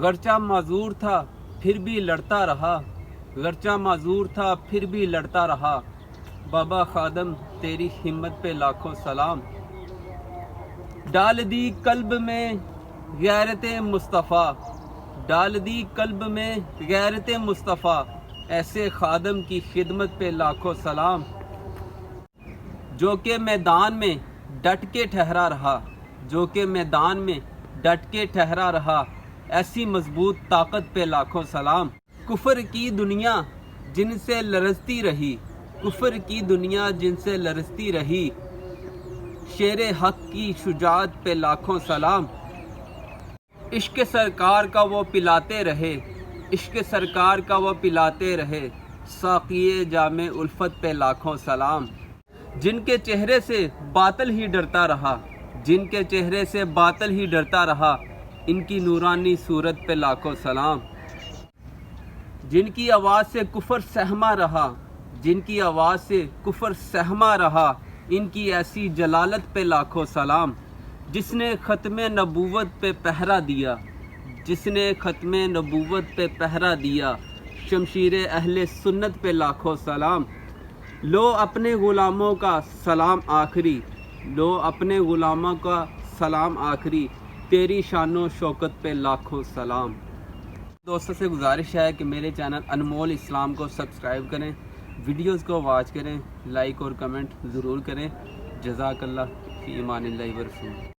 گرچہ معذور تھا پھر بھی لڑتا رہا، گرچہ معذور تھا پھر بھی لڑتا رہا، بابا خادم تیری ہمت پہ لاکھوں سلام۔ ڈال دی قلب میں غیرت مصطفیٰ، ڈال دی قلب میں غیرت مصطفیٰ، ایسے خادم کی خدمت پہ لاکھوں سلام۔ جو کہ میدان میں ڈٹ کے ٹھہرا رہا، جو کہ میدان میں ڈٹ کے ٹھہرا رہا، ایسی مضبوط طاقت پہ لاکھوں سلام۔ کفر کی دنیا جن سے لرزتی رہی، کفر کی دنیا جن سے لرزتی رہی، شیر حق کی شجاعت پہ لاکھوں سلام۔ عشق سرکار کا وہ پلاتے رہے، عشق سرکار کا وہ پلاتے رہے، ساقی جام الفت پہ لاکھوں سلام۔ جن کے چہرے سے باطل ہی ڈرتا رہا، جن کے چہرے سے باطل ہی ڈرتا رہا، ان کی نورانی صورت پہ لاکھوں سلام۔ جن کی آواز سے کفر سہما رہا، جن کی آواز سے کفر سہما رہا، ان کی ایسی جلالت پہ لاکھوں سلام۔ جس نے ختم نبوت پہ پہرا دیا، جس نے ختم نبوت پہ پہرا دیا، شمشیر اہل سنت پہ لاکھوں سلام۔ لو اپنے غلاموں کا سلام آخری، لو اپنے غلاموں کا سلام آخری، تیری شان و شوکت پہ لاکھوں سلام۔ دوستوں سے گزارش ہے کہ میرے چینل انمول اسلام کو سبسکرائب کریں، ویڈیوز کو واچ کریں، لائک اور کمنٹ ضرور کریں۔ جزاک اللہ فی امان اللہ و رسولہ۔